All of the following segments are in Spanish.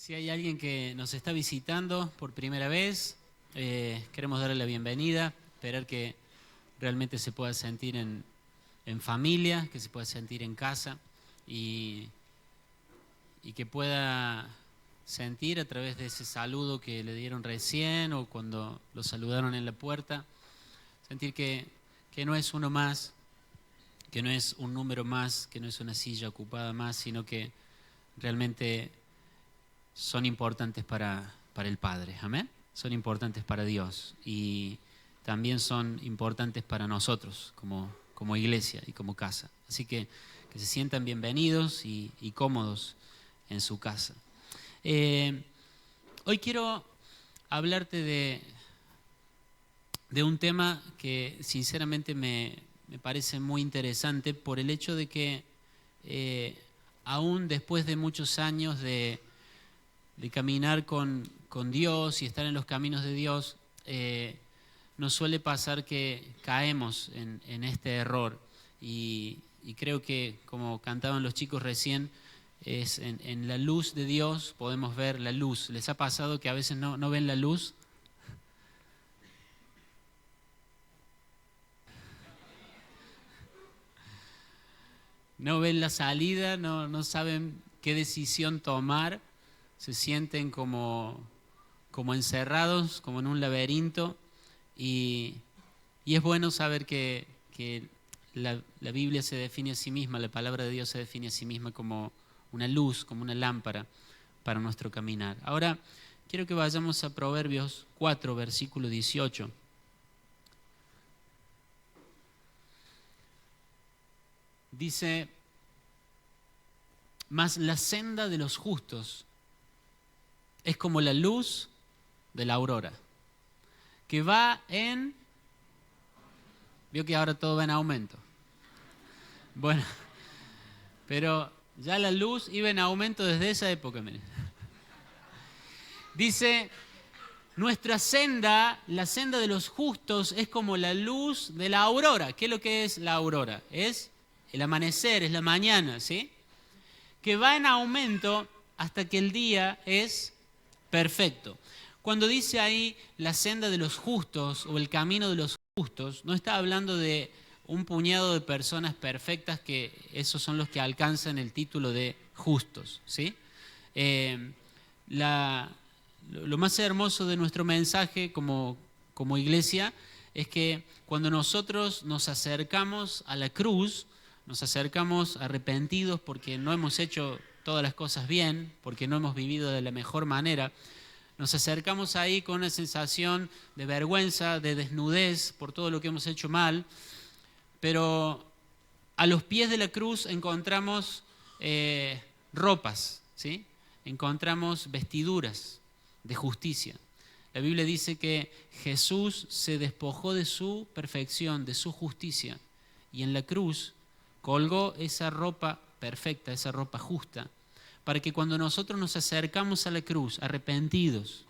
Si hay alguien que nos está visitando por primera vez, queremos darle la bienvenida, esperar que realmente se pueda sentir en familia, que se pueda sentir en casa y que pueda sentir a través de ese saludo que le dieron recién o cuando lo saludaron en la puerta, sentir que no es uno más, que no es un número más, que no es una silla ocupada más, sino que realmente son importantes para el Padre, amén. Son importantes para Dios y también son importantes para nosotros como iglesia y como casa. Así que se sientan bienvenidos y cómodos en su casa. Hoy quiero hablarte de un tema que sinceramente me parece muy interesante por el hecho de que aún después de muchos años de caminar con Dios y estar en los caminos de Dios, nos suele pasar que caemos en este error y creo que, como cantaban los chicos recién, es en la luz de Dios podemos ver la luz. ¿Les ha pasado que a veces no ven la luz? No ven la salida, no saben qué decisión tomar, se sienten como encerrados, como en un laberinto, y es bueno saber que la Biblia se define a sí misma, la palabra de Dios se define a sí misma como una luz, como una lámpara para nuestro caminar. Ahora, quiero que vayamos a Proverbios 4, versículo 18. Dice: mas la senda de los justos es como la luz de la aurora, que va en... Vio que ahora todo va en aumento. Bueno, pero ya la luz iba en aumento desde esa época, miren. Dice: nuestra senda, la senda de los justos, es como la luz de la aurora. ¿Qué es lo que es la aurora? Es el amanecer, es la mañana, ¿sí? Que va en aumento hasta que el día es perfecto. Cuando dice ahí la senda de los justos o el camino de los justos, no está hablando de un puñado de personas perfectas que esos son los que alcanzan el título de justos, ¿sí? Lo más hermoso de nuestro mensaje como iglesia es que cuando nosotros nos acercamos a la cruz, nos acercamos arrepentidos porque no hemos hecho todas las cosas bien, porque no hemos vivido de la mejor manera. Nos acercamos ahí con una sensación de vergüenza, de desnudez por todo lo que hemos hecho mal, pero a los pies de la cruz encontramos ropas, ¿sí? Encontramos vestiduras de justicia. La Biblia dice que Jesús se despojó de su perfección, de su justicia, y en la cruz colgó esa ropa perfecta, esa ropa justa, para que cuando nosotros nos acercamos a la cruz, arrepentidos,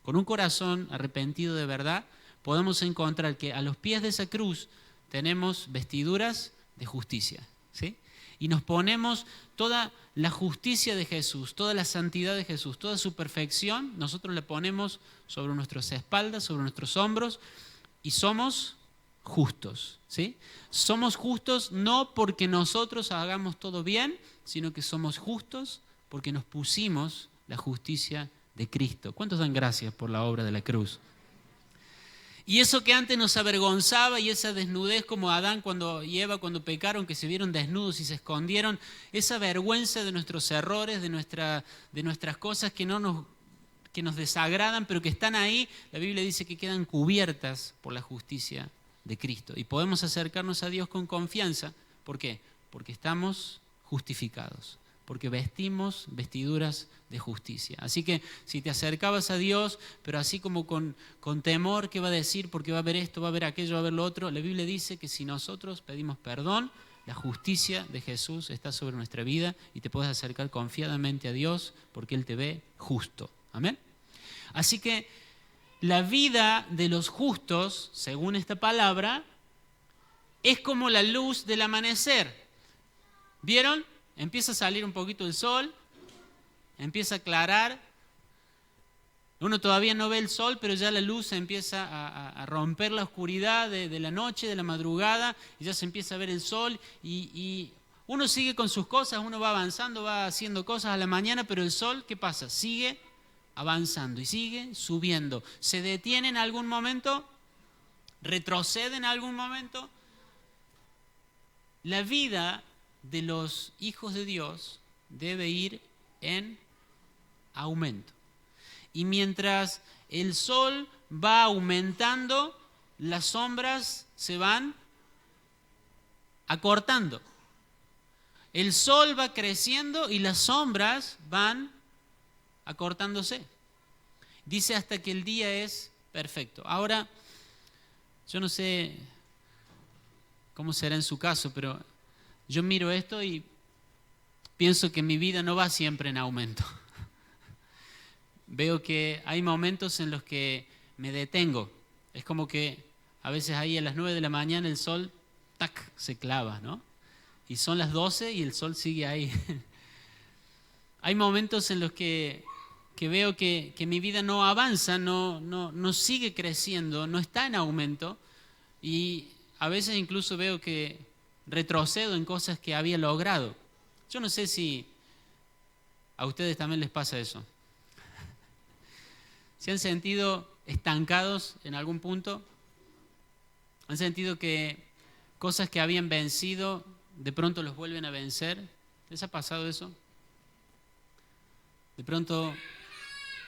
con un corazón arrepentido de verdad, podamos encontrar que a los pies de esa cruz tenemos vestiduras de justicia, ¿sí? Y nos ponemos toda la justicia de Jesús, toda la santidad de Jesús, toda su perfección, nosotros la ponemos sobre nuestras espaldas, sobre nuestros hombros, y somos justos, ¿sí? Somos justos no porque nosotros hagamos todo bien, sino que somos justos porque nos pusimos la justicia de Cristo. ¿Cuántos dan gracias por la obra de la cruz? Y eso que antes nos avergonzaba y esa desnudez como Adán y Eva cuando pecaron, que se vieron desnudos y se escondieron, esa vergüenza de nuestros errores, de nuestras cosas que nos desagradan, pero que están ahí, la Biblia dice que quedan cubiertas por la justicia de Cristo. Y podemos acercarnos a Dios con confianza. ¿Por qué? Porque estamos justificados, porque vestimos vestiduras de justicia. Así que si te acercabas a Dios, pero así como con temor, ¿qué va a decir? Porque va a haber esto, va a haber aquello, va a haber lo otro. La Biblia dice que si nosotros pedimos perdón, la justicia de Jesús está sobre nuestra vida y te puedes acercar confiadamente a Dios porque Él te ve justo. Amén. Así que la vida de los justos, según esta palabra, es como la luz del amanecer. ¿Vieron? Empieza a salir un poquito el sol, empieza a aclarar. Uno todavía no ve el sol, pero ya la luz empieza a romper la oscuridad de la noche, de la madrugada, y ya se empieza a ver el sol, y uno sigue con sus cosas, uno va avanzando, va haciendo cosas a la mañana, pero el sol, ¿qué pasa? Sigue avanzando y sigue subiendo. ¿Se detiene en algún momento? ¿Retrocede en algún momento? La vida de los hijos de Dios debe ir en aumento. Y mientras el sol va aumentando, las sombras se van acortando. El sol va creciendo y las sombras van acortándose. Dice hasta que el día es perfecto. Ahora, yo no sé cómo será en su caso, pero yo miro esto y pienso que mi vida no va siempre en aumento. Veo que hay momentos en los que me detengo. Es como que a veces ahí a las 9 de la mañana el sol, tac, se clava, ¿no? Y son las 12 y el sol sigue ahí. Hay momentos en los que veo que mi vida no avanza, no sigue creciendo, no está en aumento. Y a veces incluso veo que retrocedo en cosas que había logrado. Yo no sé si a ustedes también les pasa eso. ¿Se han sentido estancados en algún punto? ¿Han sentido que cosas que habían vencido de pronto los vuelven a vencer? ¿Les ha pasado eso? De pronto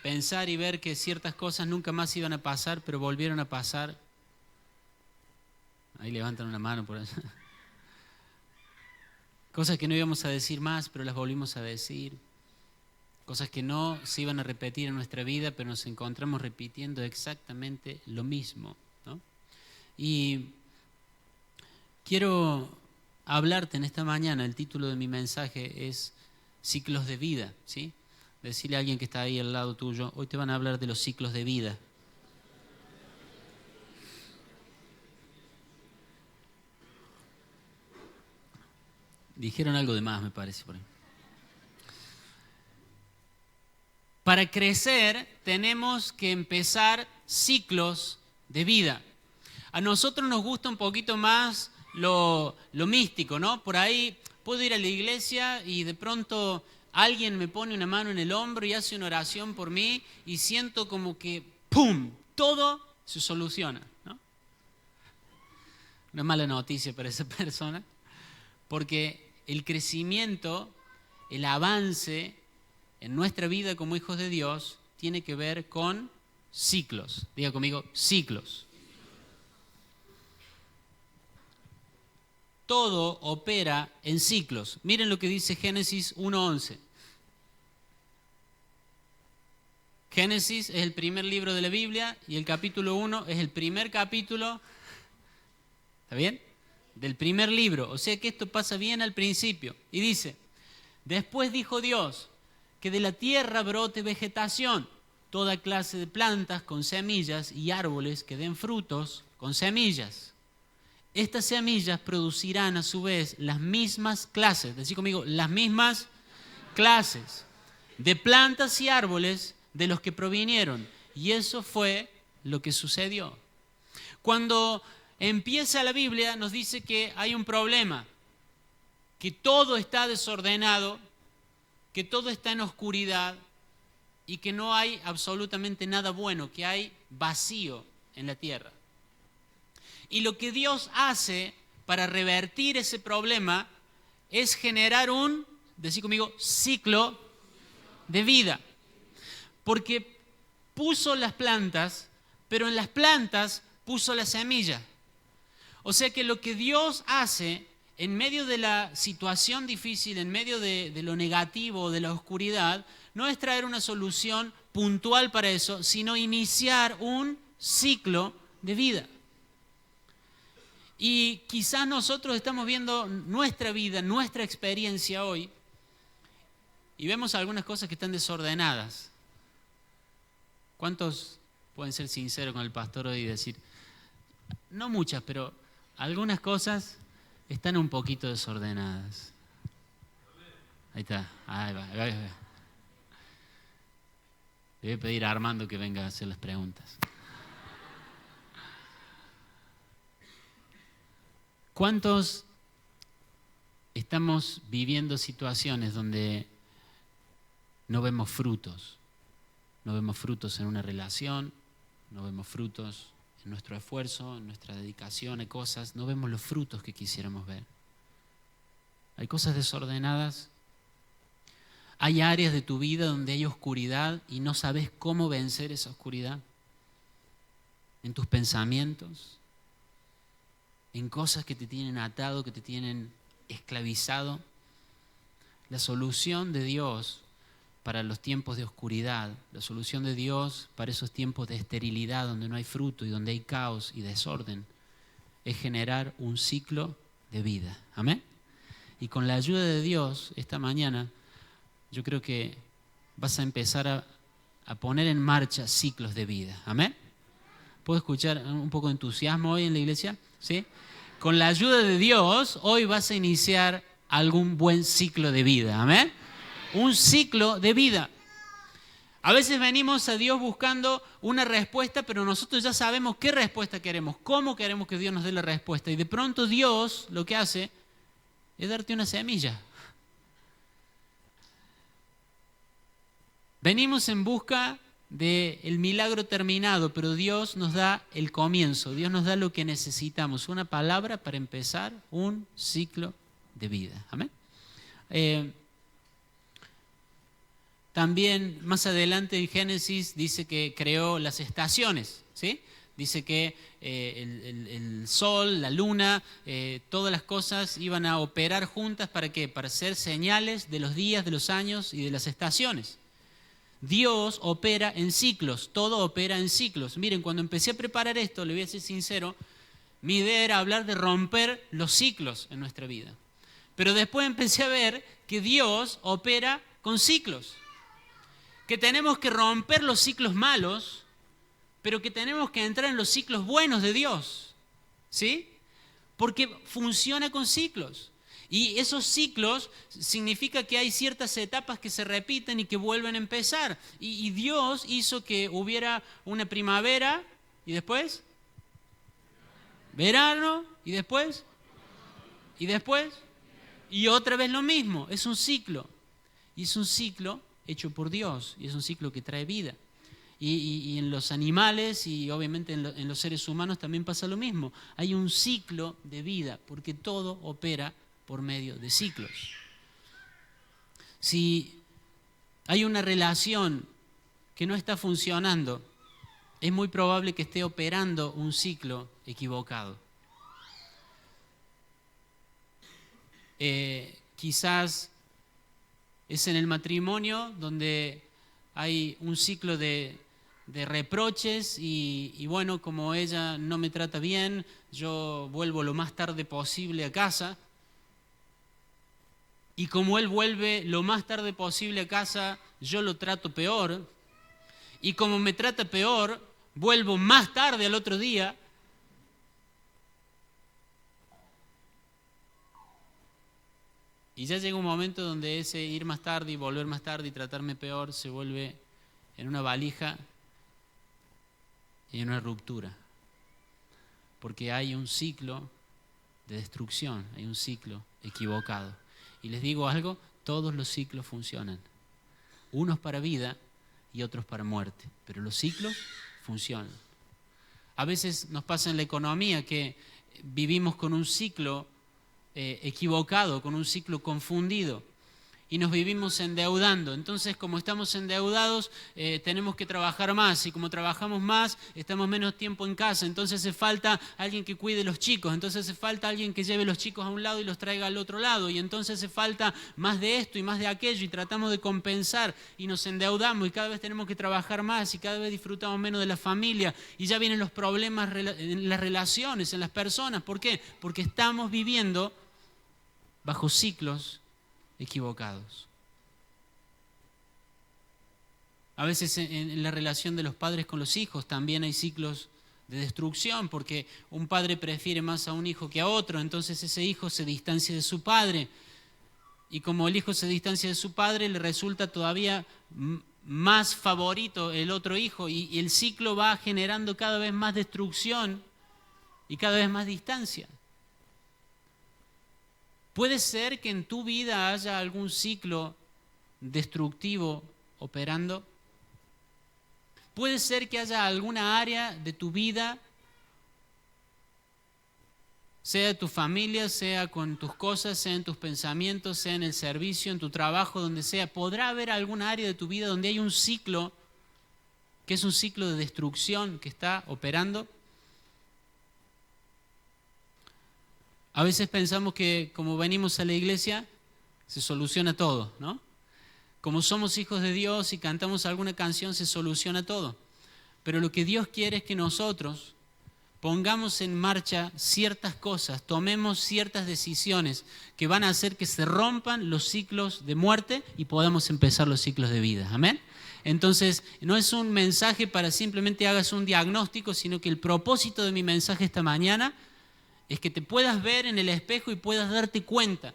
pensar y ver que ciertas cosas nunca más iban a pasar, pero volvieron a pasar. Ahí levantan una mano por allá. Cosas que no íbamos a decir más, pero las volvimos a decir. Cosas que no se iban a repetir en nuestra vida, pero nos encontramos repitiendo exactamente lo mismo, ¿no? Y quiero hablarte en esta mañana, el título de mi mensaje es Ciclos de vida, ¿sí? Decirle a alguien que está ahí al lado tuyo, hoy te van a hablar de los ciclos de vida. Dijeron algo de más, me parece, por ahí. Para crecer tenemos que empezar ciclos de vida. A nosotros nos gusta un poquito más lo místico, ¿no? Por ahí puedo ir a la iglesia y de pronto alguien me pone una mano en el hombro y hace una oración por mí y siento como que ¡pum! Todo se soluciona, ¿no? Una mala noticia para esa persona, porque el crecimiento, el avance en nuestra vida como hijos de Dios tiene que ver con ciclos. Diga conmigo, ciclos. Todo opera en ciclos. Miren lo que dice Génesis 1:11. Génesis es el primer libro de la Biblia y el capítulo 1 es el primer capítulo, ¿está bien? Del primer libro. O sea que esto pasa bien al principio. Y dice, después dijo Dios, que de la tierra brote vegetación, toda clase de plantas con semillas y árboles que den frutos con semillas. Estas semillas producirán a su vez las mismas clases, decí conmigo, las mismas clases de plantas y árboles de los que provinieron. Y eso fue lo que sucedió. Cuando empieza la Biblia nos dice que hay un problema, que todo está desordenado, que todo está en oscuridad y que no hay absolutamente nada bueno, que hay vacío en la tierra. Y lo que Dios hace para revertir ese problema es generar un, decí conmigo, ciclo de vida. Porque puso las plantas, pero en las plantas puso la semilla. O sea que lo que Dios hace en medio de la situación difícil, en medio de lo negativo, de la oscuridad, no es traer una solución puntual para eso, sino iniciar un ciclo de vida. Y quizás nosotros estamos viendo nuestra vida, nuestra experiencia hoy, y vemos algunas cosas que están desordenadas. ¿Cuántos pueden ser sinceros con el pastor hoy y decir, no muchas, pero algunas cosas están un poquito desordenadas? Ahí está, ahí va. Le voy a pedir a Armando que venga a hacer las preguntas. ¿Cuántos estamos viviendo situaciones donde no vemos frutos? No vemos frutos en una relación, no vemos frutos en nuestro esfuerzo, en nuestra dedicación a cosas, no vemos los frutos que quisiéramos ver. Hay cosas desordenadas. Hay áreas de tu vida donde hay oscuridad y no sabes cómo vencer esa oscuridad. En tus pensamientos, en cosas que te tienen atado, que te tienen esclavizado. La solución de Dios para los tiempos de oscuridad, la solución de Dios para esos tiempos de esterilidad donde no hay fruto y donde hay caos y desorden, es generar un ciclo de vida. ¿Amén? Y con la ayuda de Dios, esta mañana, yo creo que vas a empezar a poner en marcha ciclos de vida. ¿Amén? ¿Puedo escuchar un poco de entusiasmo hoy en la iglesia? ¿Sí? Con la ayuda de Dios, hoy vas a iniciar algún buen ciclo de vida. ¿Amén? Un ciclo de vida. A veces venimos a Dios buscando una respuesta, pero nosotros ya sabemos qué respuesta queremos, cómo queremos que Dios nos dé la respuesta. Y de pronto Dios lo que hace es darte una semilla. Venimos en busca del milagro terminado, pero Dios nos da el comienzo, Dios nos da lo que necesitamos, una palabra para empezar un ciclo de vida. Amén. También más adelante en Génesis dice que creó las estaciones, ¿sí? Dice que el sol, la luna, todas las cosas iban a operar juntas. ¿Para qué? Para ser señales de los días, de los años y de las estaciones. Dios opera en ciclos, todo opera en ciclos. Miren, cuando empecé a preparar esto, le voy a ser sincero, mi idea era hablar de romper los ciclos en nuestra vida. Pero después empecé a ver que Dios opera con ciclos. Que tenemos que romper los ciclos malos, pero que tenemos que entrar en los ciclos buenos de Dios. ¿Sí? Porque funciona con ciclos. Y esos ciclos significa que hay ciertas etapas que se repiten y que vuelven a empezar. Y Dios hizo que hubiera una primavera y después verano y después y otra vez lo mismo. Es un ciclo. Y es un ciclo hecho por Dios y es un ciclo que trae vida. Y en los animales y obviamente en los seres humanos también pasa lo mismo. Hay un ciclo de vida porque todo opera por medio de ciclos. Si hay una relación que no está funcionando, es muy probable que esté operando un ciclo equivocado. Quizás es en el matrimonio donde hay un ciclo de reproches y bueno, como ella no me trata bien, yo vuelvo lo más tarde posible a casa. Y como él vuelve lo más tarde posible a casa, yo lo trato peor. Y como me trata peor, vuelvo más tarde al otro día. Y ya llega un momento donde ese ir más tarde y volver más tarde y tratarme peor se vuelve en una valija y en una ruptura. Porque hay un ciclo de destrucción, hay un ciclo equivocado. Y les digo algo, todos los ciclos funcionan. Unos para vida y otros para muerte. Pero los ciclos funcionan. A veces nos pasa en la economía que vivimos con un ciclo equivocado, con un ciclo confundido. Y nos vivimos endeudando. Entonces, como estamos endeudados, tenemos que trabajar más. Y como trabajamos más, estamos menos tiempo en casa. Entonces hace falta alguien que cuide los chicos. Entonces hace falta alguien que lleve los chicos a un lado y los traiga al otro lado. Y entonces hace falta más de esto y más de aquello. Y tratamos de compensar y nos endeudamos. Y cada vez tenemos que trabajar más. Y cada vez disfrutamos menos de la familia. Y ya vienen los problemas en las relaciones, en las personas. ¿Por qué? Porque estamos viviendo bajo ciclos equivocados. A veces en la relación de los padres con los hijos también hay ciclos de destrucción porque un padre prefiere más a un hijo que a otro, entonces ese hijo se distancia de su padre y como el hijo se distancia de su padre le resulta todavía más favorito el otro hijo y el ciclo va generando cada vez más destrucción y cada vez más distancia. Puede ser que en tu vida haya algún ciclo destructivo operando. Puede ser que haya alguna área de tu vida, sea tu familia, sea con tus cosas, sea en tus pensamientos, sea en el servicio, en tu trabajo, donde sea. Podrá haber alguna área de tu vida donde hay un ciclo que es un ciclo de destrucción que está operando. A veces pensamos que como venimos a la iglesia se soluciona todo, ¿no? Como somos hijos de Dios y cantamos alguna canción se soluciona todo. Pero lo que Dios quiere es que nosotros pongamos en marcha ciertas cosas, tomemos ciertas decisiones que van a hacer que se rompan los ciclos de muerte y podamos empezar los ciclos de vida. ¿Amén? Entonces, no es un mensaje para simplemente hagas un diagnóstico, sino que el propósito de mi mensaje esta mañana es que te puedas ver en el espejo y puedas darte cuenta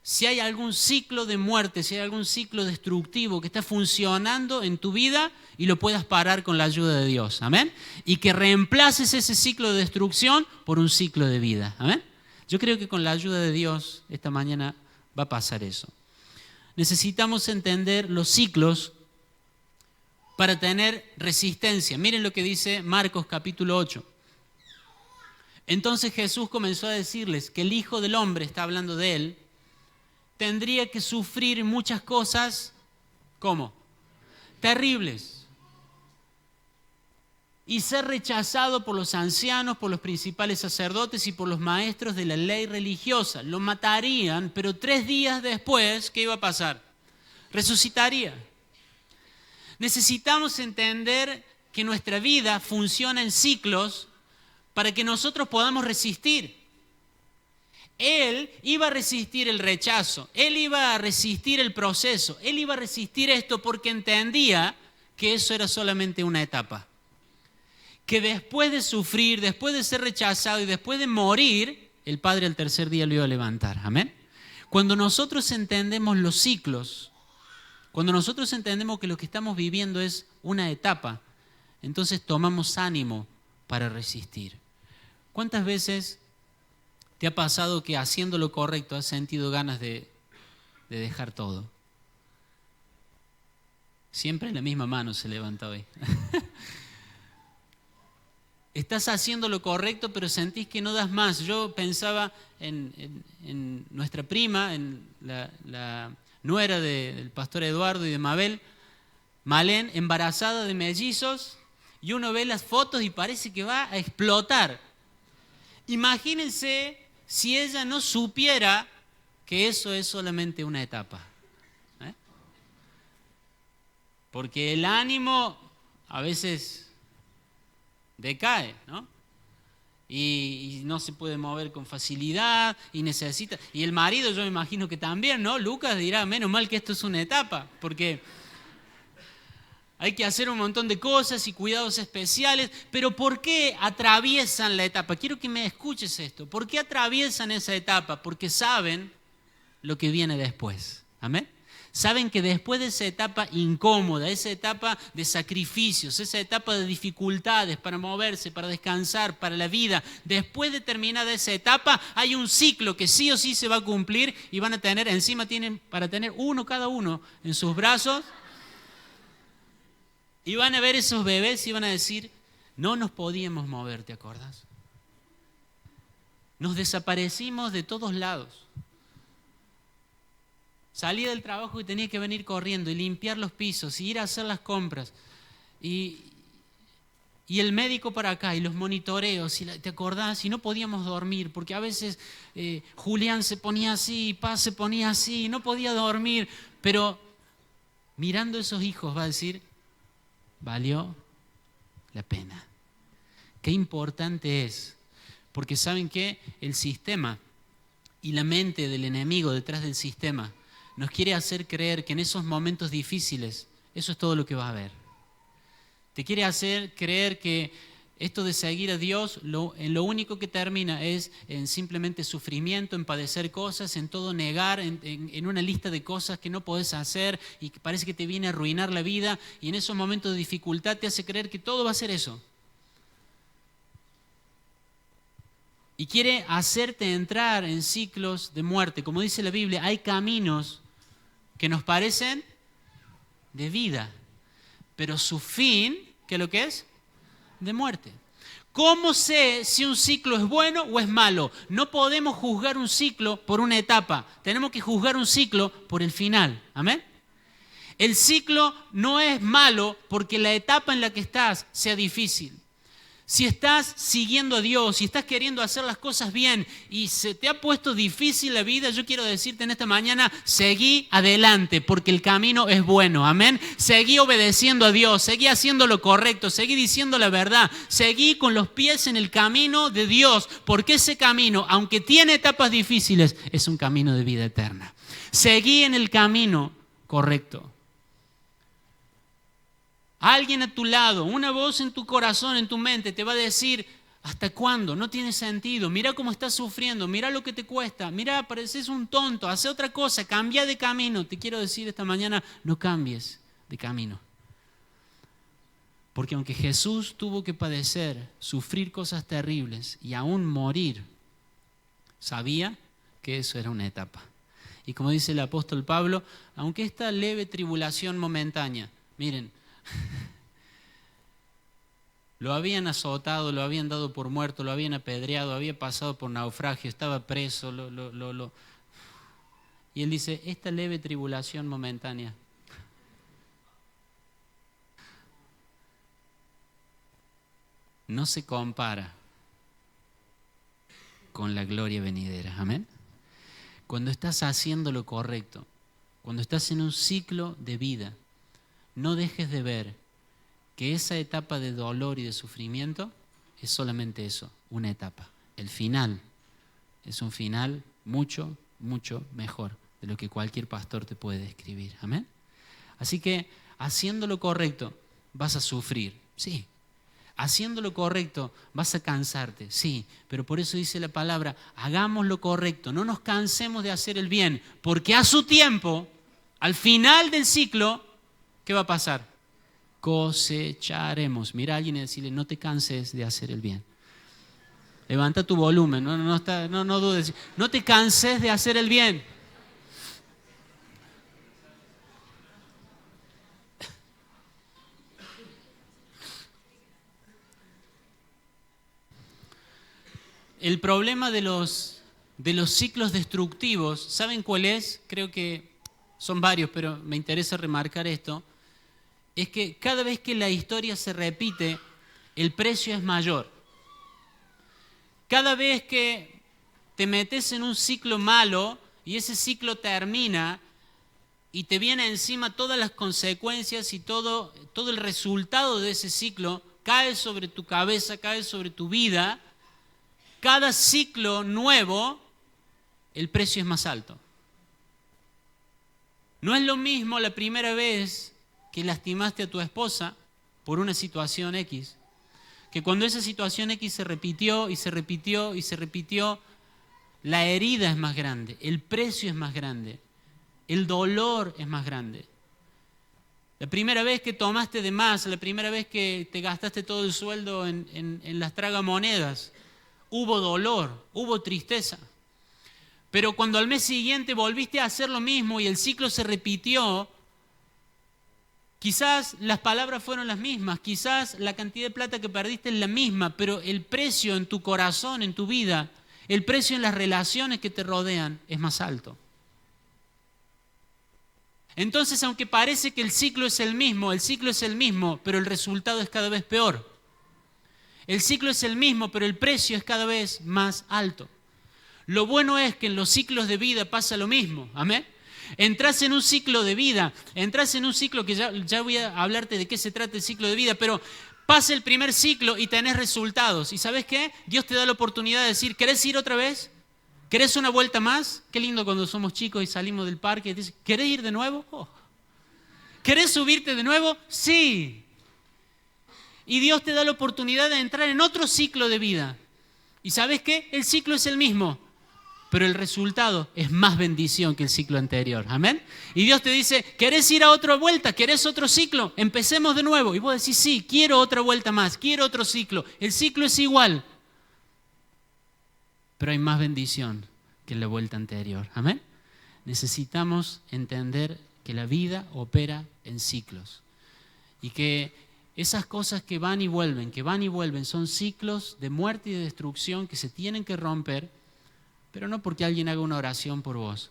si hay algún ciclo de muerte, si hay algún ciclo destructivo que está funcionando en tu vida y lo puedas parar con la ayuda de Dios. ¿Amén? Y que reemplaces ese ciclo de destrucción por un ciclo de vida. ¿Amén? Yo creo que con la ayuda de Dios esta mañana va a pasar eso. Necesitamos entender los ciclos para tener resistencia. Miren lo que dice Marcos capítulo 8. Entonces Jesús comenzó a decirles que el Hijo del Hombre, está hablando de Él, tendría que sufrir muchas cosas, ¿cómo? Terribles. Y ser rechazado por los ancianos, por los principales sacerdotes y por los maestros de la ley religiosa. Lo matarían, pero 3 días después, ¿qué iba a pasar? Resucitaría. Necesitamos entender que nuestra vida funciona en ciclos para que nosotros podamos resistir. Él iba a resistir el rechazo, él iba a resistir el proceso, él iba a resistir esto porque entendía que eso era solamente una etapa. Que después de sufrir, después de ser rechazado y después de morir, el Padre al tercer día lo iba a levantar. Amén. Cuando nosotros entendemos los ciclos, cuando nosotros entendemos que lo que estamos viviendo es una etapa, entonces tomamos ánimo para resistir. ¿Cuántas veces te ha pasado que haciendo lo correcto has sentido ganas de dejar todo? Siempre la misma mano se levanta hoy. Estás haciendo lo correcto, pero sentís que no das más. Yo pensaba en nuestra prima, en la nuera del pastor Eduardo y de Mabel, Malén, embarazada de mellizos, y uno ve las fotos y parece que va a explotar. Imagínense si ella no supiera que eso es solamente una etapa. Porque el ánimo a veces decae, ¿no? Y no se puede mover con facilidad y necesita. Y el marido, yo me imagino que también, ¿no? Lucas dirá, menos mal que esto es una etapa, porque hay que hacer un montón de cosas y cuidados especiales, pero ¿por qué atraviesan la etapa? Quiero que me escuches esto. ¿Por qué atraviesan esa etapa? Porque saben lo que viene después. ¿Amén? Saben que después de esa etapa incómoda, esa etapa de sacrificios, esa etapa de dificultades para moverse, para descansar, para la vida, después de terminada esa etapa, hay un ciclo que sí o sí se va a cumplir y van a tener, encima tienen para tener uno cada uno en sus brazos. Y van a ver esos bebés y van a decir, no nos podíamos mover, ¿te acordás? Nos desaparecimos de todos lados. Salí del trabajo y tenía que venir corriendo y limpiar los pisos y ir a hacer las compras. Y el médico para acá y los monitoreos, ¿te acordás? Y no podíamos dormir porque a veces Julián se ponía así, Paz se ponía así, no podía dormir. Pero mirando a esos hijos va a decir, valió la pena. Qué importante es, porque ¿saben qué? El sistema y la mente del enemigo detrás del sistema nos quiere hacer creer que en esos momentos difíciles eso es todo lo que va a haber. Te quiere hacer creer que Esto de seguir a Dios, en lo único que termina es en simplemente sufrimiento, en padecer cosas, en todo negar, en una lista de cosas que no podés hacer y que parece que te viene a arruinar la vida, y en esos momentos de dificultad te hace creer que todo va a ser eso. Y quiere hacerte entrar en ciclos de muerte. Como dice la Biblia, hay caminos que nos parecen de vida, pero su fin, ¿qué es lo que es? De muerte. ¿Cómo sé si un ciclo es bueno o es malo? No podemos juzgar un ciclo por una etapa. Tenemos que juzgar un ciclo por el final. ¿Amén? El ciclo no es malo porque la etapa en la que estás sea difícil. Si estás siguiendo a Dios, si estás queriendo hacer las cosas bien y se te ha puesto difícil la vida, yo quiero decirte en esta mañana, seguí adelante porque el camino es bueno, amén. Seguí obedeciendo a Dios, seguí haciendo lo correcto, seguí diciendo la verdad, seguí con los pies en el camino de Dios, porque ese camino, aunque tiene etapas difíciles, es un camino de vida eterna. Seguí en el camino correcto. Alguien a tu lado, una voz en tu corazón, en tu mente, te va a decir, ¿hasta cuándo? No tiene sentido. Mira cómo estás sufriendo, mira lo que te cuesta, mira, pareces un tonto, hace otra cosa, cambia de camino. Te quiero decir esta mañana, no cambies de camino. Porque aunque Jesús tuvo que padecer, sufrir cosas terribles y aún morir, sabía que eso era una etapa. Y como dice el apóstol Pablo, aunque esta leve tribulación momentánea, miren, lo habían azotado, lo habían dado por muerto, lo habían apedreado, había pasado por naufragio, estaba preso. Y él dice, esta leve tribulación momentánea no se compara con la gloria venidera. Amén. Cuando estás haciendo lo correcto, cuando estás en un ciclo de vida, no dejes de ver que esa etapa de dolor y de sufrimiento es solamente eso, una etapa. El final es un final mucho, mucho mejor de lo que cualquier pastor te puede describir. Amén. Así que haciendo lo correcto vas a sufrir, sí. Haciendo lo correcto vas a cansarte, sí. Pero por eso dice la palabra, hagamos lo correcto, no nos cansemos de hacer el bien, porque a su tiempo, al final del ciclo, ¿qué va a pasar? Cosecharemos. Mira a alguien y decirle, no te canses de hacer el bien. Levanta tu volumen, no dudes. No te canses de hacer el bien. El problema de los ciclos destructivos, ¿saben cuál es? Creo que son varios, pero me interesa remarcar esto. Es que cada vez que la historia se repite, el precio es mayor. Cada vez que te metes en un ciclo malo y ese ciclo termina y te viene encima todas las consecuencias y todo el resultado de ese ciclo, cae sobre tu cabeza, cae sobre tu vida, cada ciclo nuevo, el precio es más alto. No es lo mismo la primera vez que lastimaste a tu esposa por una situación X, que cuando esa situación X se repitió y se repitió y se repitió, la herida es más grande, el precio es más grande, el dolor es más grande. La primera vez que tomaste de más, la primera vez que te gastaste todo el sueldo en las tragamonedas, hubo dolor, hubo tristeza. Pero cuando al mes siguiente volviste a hacer lo mismo y el ciclo se repitió, quizás las palabras fueron las mismas, quizás la cantidad de plata que perdiste es la misma, pero el precio en tu corazón, en tu vida, el precio en las relaciones que te rodean es más alto. Entonces, aunque parece que el ciclo es el mismo, pero el resultado es cada vez peor. El ciclo es el mismo, pero el precio es cada vez más alto. Lo bueno es que en los ciclos de vida pasa lo mismo, amén. Entrás en un ciclo de vida, entrás en un ciclo que ya voy a hablarte de qué se trata el ciclo de vida, pero pasa el primer ciclo y tenés resultados. ¿Y sabes qué? Dios te da la oportunidad de decir, ¿querés ir otra vez? ¿Querés una vuelta más? Qué lindo cuando somos chicos y salimos del parque y dices, ¿querés ir de nuevo? Oh. ¿Querés subirte de nuevo? Sí. Y Dios te da la oportunidad de entrar en otro ciclo de vida. ¿Y sabes qué? El ciclo es el mismo, pero el resultado es más bendición que el ciclo anterior. ¿Amén? Y Dios te dice, ¿querés ir a otra vuelta? ¿Querés otro ciclo? Empecemos de nuevo. Y vos decís, sí, quiero otra vuelta más, quiero otro ciclo. El ciclo es igual, pero hay más bendición que en la vuelta anterior. ¿Amén? Necesitamos entender que la vida opera en ciclos y que esas cosas que van y vuelven, son ciclos de muerte y de destrucción que se tienen que romper, pero no porque alguien haga una oración por vos,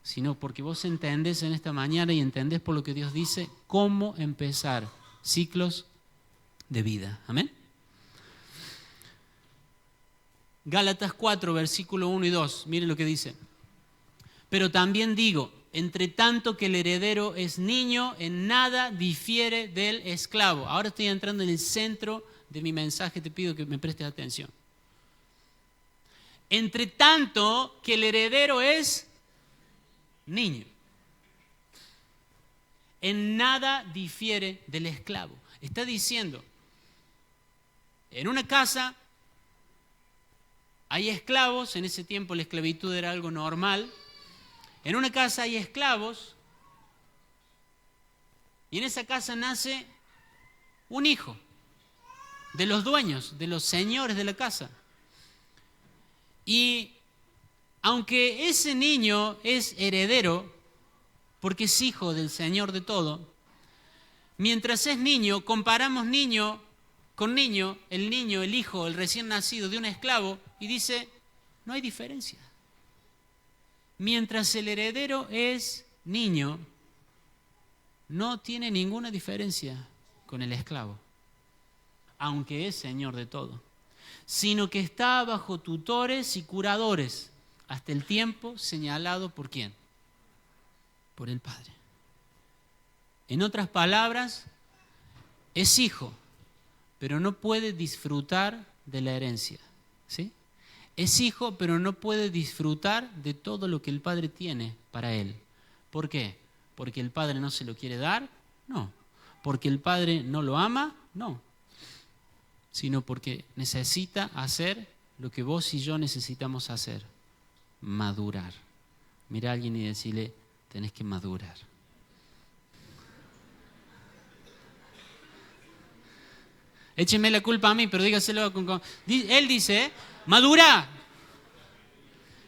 sino porque vos entendés en esta mañana y entendés por lo que Dios dice cómo empezar ciclos de vida. ¿Amén? Gálatas 4, versículo 1 y 2, miren lo que dice. Pero también digo, entre tanto que el heredero es niño, en nada difiere del esclavo. Ahora estoy entrando en el centro de mi mensaje, te pido que me prestes atención. Entre tanto que el heredero es niño, en nada difiere del esclavo. Está diciendo, en una casa hay esclavos, en ese tiempo la esclavitud era algo normal. En una casa hay esclavos y en esa casa nace un hijo de los dueños, de los señores de la casa. Y aunque ese niño es heredero, porque es hijo del Señor de todo, mientras es niño, comparamos niño con niño, el hijo, el recién nacido de un esclavo, y dice, no hay diferencia. Mientras el heredero es niño, no tiene ninguna diferencia con el esclavo, aunque es señor de todo, sino que está bajo tutores y curadores hasta el tiempo señalado por ¿quién? Por el Padre. En otras palabras, es hijo, pero no puede disfrutar de la herencia, ¿sí? Es hijo, pero no puede disfrutar de todo lo que el Padre tiene para él. ¿Por qué? ¿Porque el Padre no se lo quiere dar? No. ¿Porque el Padre no lo ama? No. Sino porque necesita hacer lo que vos y yo necesitamos hacer. Madurar. Mira a alguien y decirle, tenés que madurar. Échenme la culpa a mí, pero dígaselo con... Él dice, madura.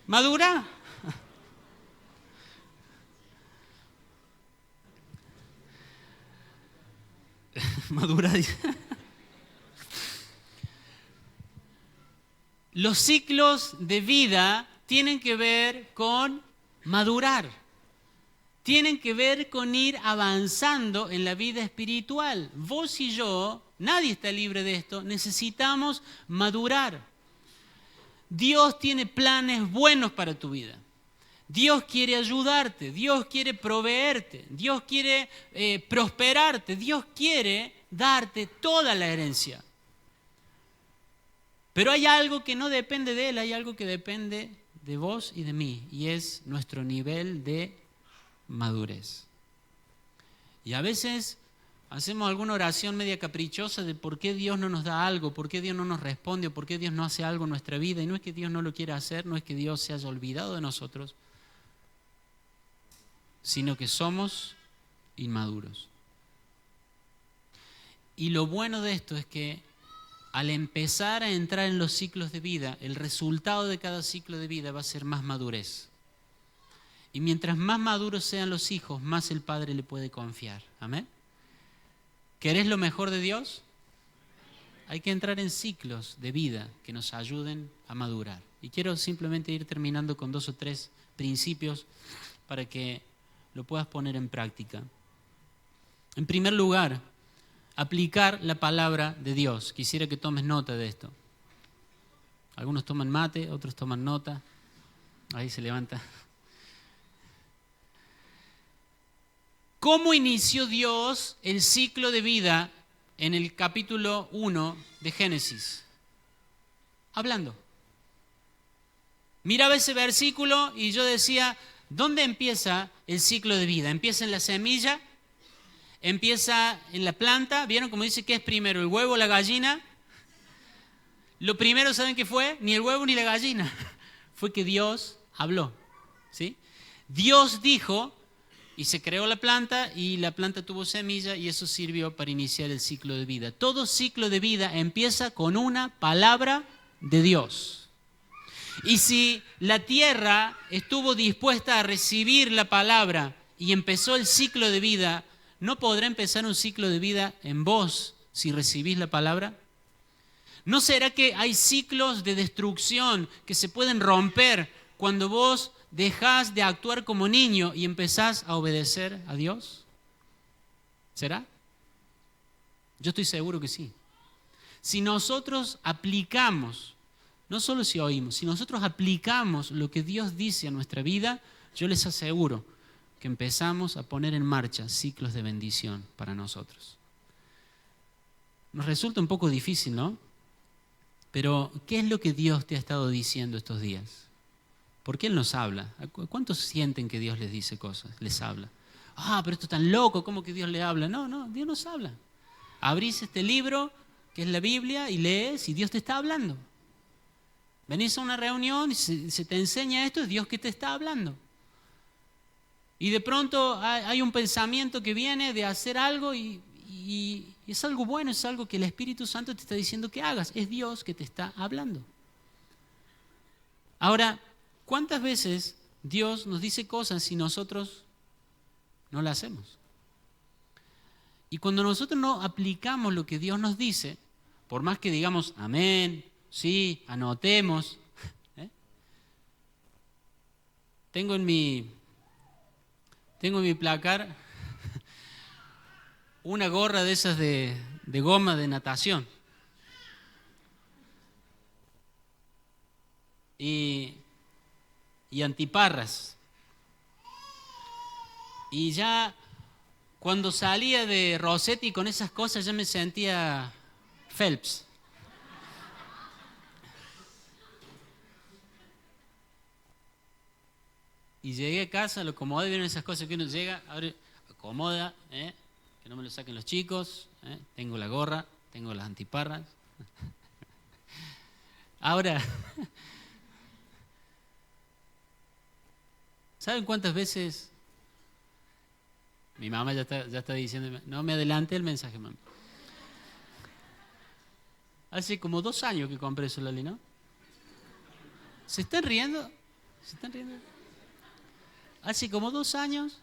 Madura. Madura. Los ciclos de vida tienen que ver con madurar. Tienen que ver con ir avanzando en la vida espiritual. Vos y yo, nadie está libre de esto, necesitamos madurar. Dios tiene planes buenos para tu vida. Dios quiere ayudarte, Dios quiere proveerte, Dios quiere prosperarte, Dios quiere darte toda la herencia. Pero hay algo que no depende de Él, hay algo que depende de vos y de mí, y es nuestro nivel de madurez. Y a veces hacemos alguna oración media caprichosa de por qué Dios no nos da algo, por qué Dios no nos responde, o por qué Dios no hace algo en nuestra vida. Y no es que Dios no lo quiera hacer, no es que Dios se haya olvidado de nosotros, sino que somos inmaduros. Y lo bueno de esto es que al empezar a entrar en los ciclos de vida, el resultado de cada ciclo de vida va a ser más madurez. Y mientras más maduros sean los hijos, más el Padre le puede confiar. ¿Amén? ¿Querés lo mejor de Dios? Hay que entrar en ciclos de vida que nos ayuden a madurar. Y quiero simplemente ir terminando con 2 o 3 principios para que lo puedas poner en práctica. En primer lugar, aplicar la palabra de Dios. Quisiera que tomes nota de esto. Algunos toman mate, otros toman nota. Ahí se levanta. ¿Cómo inició Dios el ciclo de vida en el capítulo 1 de Génesis? Hablando. Miraba ese versículo y yo decía, ¿dónde empieza el ciclo de vida? ¿Empieza en la semilla? empieza en la planta. ¿Vieron cómo dice que es primero, el huevo o la gallina? Lo primero, ¿saben qué fue? Ni el huevo ni la gallina. Fue que Dios habló, ¿sí? Dios dijo y se creó la planta y la planta tuvo semilla y eso sirvió para iniciar el ciclo de vida. Todo ciclo de vida empieza con una palabra de Dios. Y si la tierra estuvo dispuesta a recibir la palabra y empezó el ciclo de vida, ¿no podrá empezar un ciclo de vida en vos si recibís la palabra? ¿No será que hay ciclos de destrucción que se pueden romper cuando vos dejás de actuar como niño y empezás a obedecer a Dios? ¿Será? Yo estoy seguro que sí. Si nosotros aplicamos, no solo si oímos, si nosotros aplicamos lo que Dios dice a nuestra vida, yo les aseguro que empezamos a poner en marcha ciclos de bendición para nosotros. Nos resulta un poco difícil, ¿no? Pero, ¿qué es lo que Dios te ha estado diciendo estos días? ¿Por qué Él nos habla? ¿Cuántos sienten que Dios les dice cosas, les habla? Pero esto es tan loco, ¿cómo que Dios le habla? No, Dios nos habla. Abrís este libro, que es la Biblia, y lees, y Dios te está hablando. Venís a una reunión y se te enseña esto, es Dios que te está hablando. Y de pronto hay un pensamiento que viene de hacer algo y es algo bueno, es algo que el Espíritu Santo te está diciendo que hagas. Es Dios que te está hablando. Ahora, ¿cuántas veces Dios nos dice cosas y nosotros no las hacemos? Y cuando nosotros no aplicamos lo que Dios nos dice, por más que digamos amén, sí, anotemos, tengo en mi placar una gorra de esas de goma de natación. Y antiparras. Y ya cuando salía de Rossetti con esas cosas ya me sentía Phelps. Y llegué a casa, lo acomodé, vieron esas cosas que uno llega, abre, acomoda, que no me lo saquen los chicos, tengo la gorra, tengo las antiparras. Ahora, ¿saben cuántas veces mi mamá ya está diciendo, no me adelante el mensaje, mamá? Hace como 2 años que compré eso, Lali, ¿no? ¿Se están riendo? ¿Se están riendo? Hace como 2 años,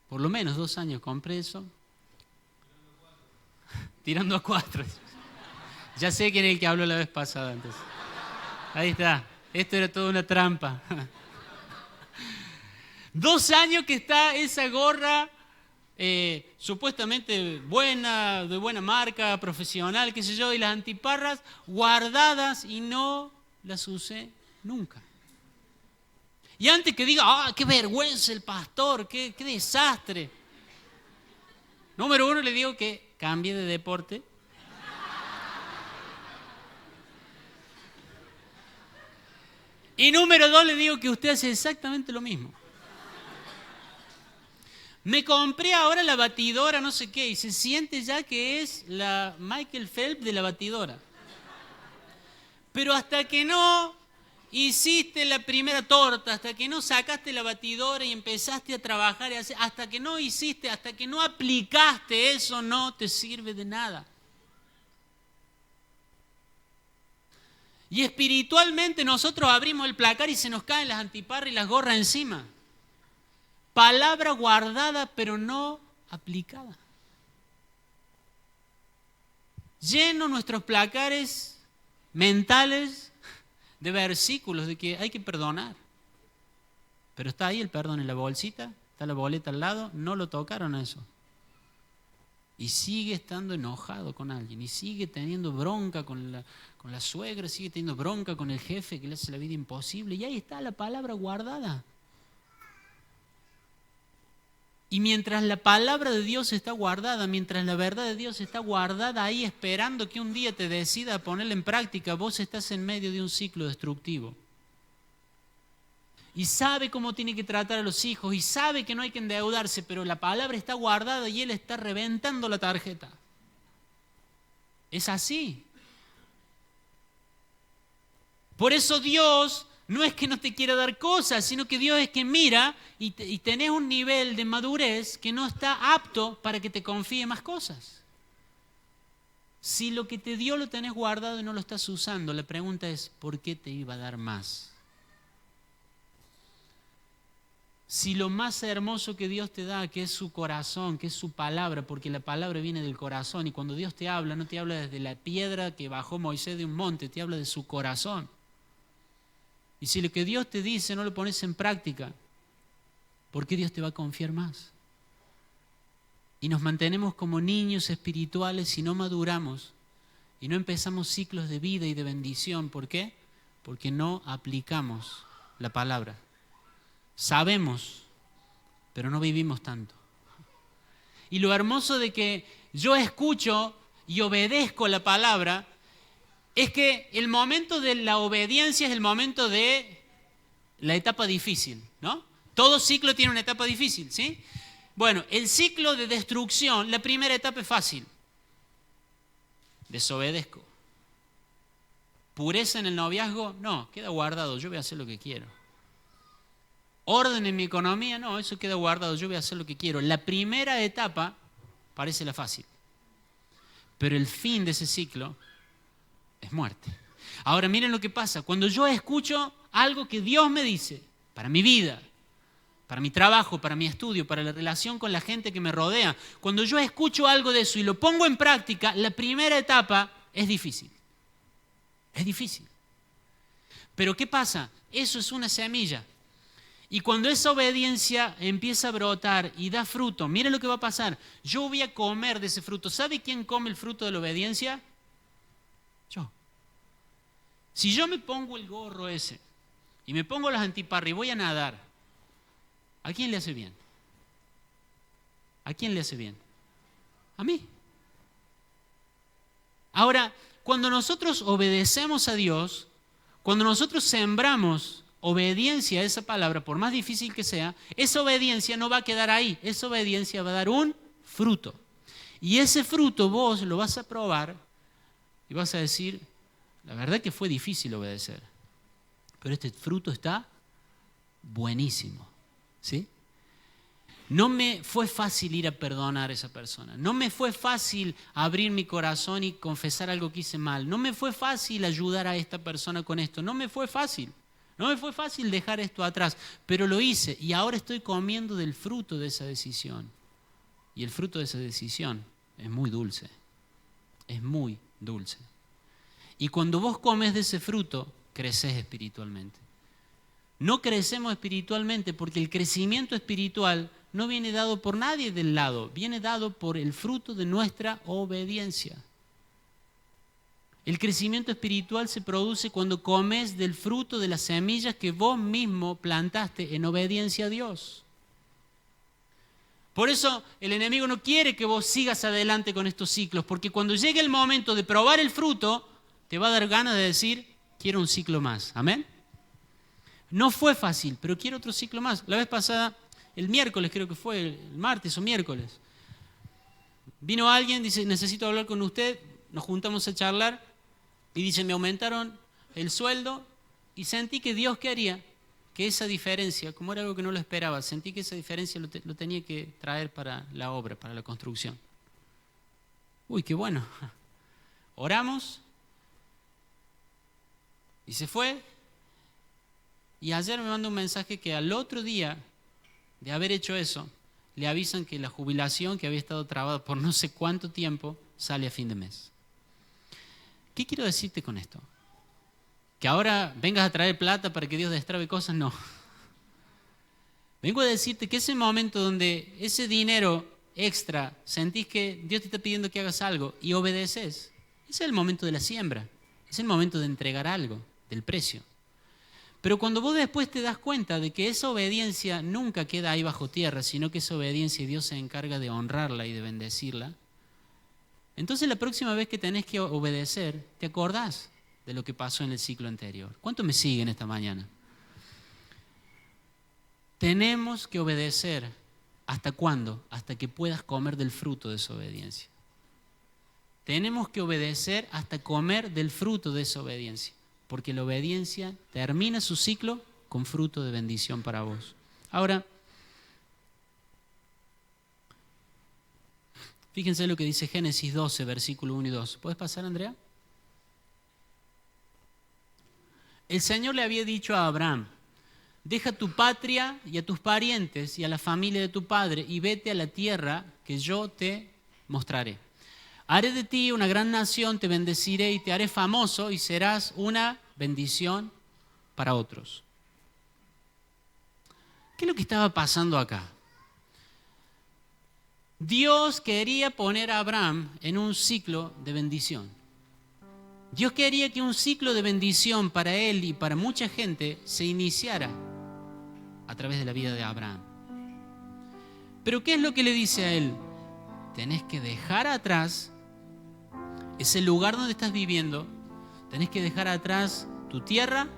por lo menos 2 años compré eso. Tirando a 4. Ya sé quién es el que habló la vez pasada antes. Ahí está. Esto era toda una trampa. 2 años que está esa gorra supuestamente buena, de buena marca, profesional, qué sé yo, y las antiparras guardadas y no las usé nunca. Y antes que diga, qué vergüenza el pastor, qué desastre. Número 1, le digo que cambie de deporte. Y número 2, le digo que usted hace exactamente lo mismo. Me compré ahora la batidora, no sé qué, y se siente ya que es la Michael Phelps de la batidora. Pero hasta que no hiciste la primera torta, hasta que no sacaste la batidora y empezaste a trabajar, y hacer, hasta que no hiciste, hasta que no aplicaste eso, no te sirve de nada. Y espiritualmente nosotros abrimos el placar y se nos caen las antiparras y las gorras encima. Palabra guardada pero no aplicada. Lleno nuestros placares mentales de versículos de que hay que perdonar. Pero está ahí el perdón en la bolsita, está la boleta al lado, no lo tocaron a eso. Y sigue estando enojado con alguien, y sigue teniendo bronca con la suegra, sigue teniendo bronca con el jefe que le hace la vida imposible, y ahí está la palabra guardada. Y mientras la palabra de Dios está guardada, mientras la verdad de Dios está guardada ahí esperando que un día te decida ponerla en práctica, vos estás en medio de un ciclo destructivo. y sabe cómo tiene que tratar a los hijos y sabe que no hay que endeudarse, pero la palabra está guardada y él está reventando la tarjeta. Es así. Por eso Dios no es que no te quiera dar cosas, sino que Dios es que mira y tenés un nivel de madurez que no está apto para que te confíe más cosas. Si lo que te dio lo tenés guardado y no lo estás usando, la pregunta es, ¿por qué te iba a dar más? Si lo más hermoso que Dios te da, que es su corazón, que es su palabra, porque la palabra viene del corazón, y cuando Dios te habla, no te habla desde la piedra que bajó Moisés de un monte, te habla de su corazón. Y si lo que Dios te dice no lo pones en práctica, ¿por qué Dios te va a confiar más? Y nos mantenemos como niños espirituales y no maduramos y no empezamos ciclos de vida y de bendición. ¿Por qué? Porque no aplicamos la palabra. Sabemos, pero no vivimos tanto. Y lo hermoso de que yo escucho y obedezco la palabra es que el momento de la obediencia es el momento de la etapa difícil, ¿no? Todo ciclo tiene una etapa difícil, ¿sí? Bueno, el ciclo de destrucción, la primera etapa es fácil. Desobedezco. Pureza en el noviazgo, no, queda guardado, yo voy a hacer lo que quiero. Orden en mi economía, no, eso queda guardado, yo voy a hacer lo que quiero. La primera etapa parece la fácil, pero el fin de ese ciclo es muerte. Ahora miren lo que pasa, cuando yo escucho algo que Dios me dice para mi vida, para mi trabajo, para mi estudio, para la relación con la gente que me rodea, cuando yo escucho algo de eso y lo pongo en práctica, la primera etapa es difícil. Es difícil. Pero ¿qué pasa? Eso es una semilla. Y cuando esa obediencia empieza a brotar y da fruto, miren lo que va a pasar. Yo voy a comer de ese fruto. ¿Sabe quién come el fruto de la obediencia? Yo. Si yo me pongo el gorro ese y me pongo las antiparras y voy a nadar, ¿a quién le hace bien? ¿A quién le hace bien? A mí. Ahora, cuando nosotros obedecemos a Dios, cuando nosotros sembramos obediencia a esa palabra, por más difícil que sea, esa obediencia no va a quedar ahí, esa obediencia va a dar un fruto. Y ese fruto vos lo vas a probar y vas a decir, la verdad que fue difícil obedecer, pero este fruto está buenísimo, ¿sí? No me fue fácil ir a perdonar a esa persona. No me fue fácil abrir mi corazón y confesar algo que hice mal. No me fue fácil ayudar a esta persona con esto. No me fue fácil. No me fue fácil dejar esto atrás. Pero lo hice y ahora estoy comiendo del fruto de esa decisión. Y el fruto de esa decisión es muy dulce. Es muy dulce. Y cuando vos comes de ese fruto, creces espiritualmente. No crecemos espiritualmente porque el crecimiento espiritual no viene dado por nadie del lado, viene dado por el fruto de nuestra obediencia. El crecimiento espiritual se produce cuando comes del fruto de las semillas que vos mismo plantaste en obediencia a Dios. Por eso el enemigo no quiere que vos sigas adelante con estos ciclos, porque cuando llegue el momento de probar el fruto, te va a dar ganas de decir, quiero un ciclo más. ¿Amén? No fue fácil, pero quiero otro ciclo más. La vez pasada, el miércoles creo que fue, el martes o miércoles, vino alguien, dice, necesito hablar con usted, nos juntamos a charlar y dice, me aumentaron el sueldo y sentí que Dios quería que esa diferencia, como era algo que no lo esperaba, sentí que esa diferencia lo tenía que traer para la obra, para la construcción. Uy, qué bueno. Oramos y se fue. Y ayer me mandó un mensaje que al otro día de haber hecho eso, le avisan que la jubilación que había estado trabada por no sé cuánto tiempo sale a fin de mes. ¿Qué quiero decirte con esto? ¿Que ahora vengas a traer plata para que Dios destrabe cosas? No. Vengo a decirte que ese momento donde ese dinero extra, sentís que Dios te está pidiendo que hagas algo y obedeces, ese es el momento de la siembra, es el momento de entregar algo, del precio. Pero cuando vos después te das cuenta de que esa obediencia nunca queda ahí bajo tierra, sino que esa obediencia Dios se encarga de honrarla y de bendecirla, entonces la próxima vez que tenés que obedecer, te acordás de lo que pasó en el ciclo anterior. ¿Cuánto me siguen esta mañana? tenemos que obedecer. ¿Hasta cuándo? Hasta que puedas comer del fruto de esa obediencia. Tenemos que obedecer hasta comer del fruto de esa obediencia, porque la obediencia termina su ciclo con fruto de bendición para vos. Ahora, fíjense lo que dice Génesis 12, versículo 1 y 2. ¿Puedes pasar, Andrea? El Señor le había dicho a Abraham: deja tu patria y a tus parientes y a la familia de tu padre y vete a la tierra que yo te mostraré. Haré de ti una gran nación, te bendeciré y te haré famoso y serás una bendición para otros. ¿Qué es lo que estaba pasando acá? Dios quería poner a Abraham en un ciclo de bendición. Dios quería que un ciclo de bendición para él y para mucha gente se iniciara a través de la vida de Abraham. Pero ¿qué es lo que le dice a él? Tenés que dejar atrás ese lugar donde estás viviendo, tenés que dejar atrás tu tierra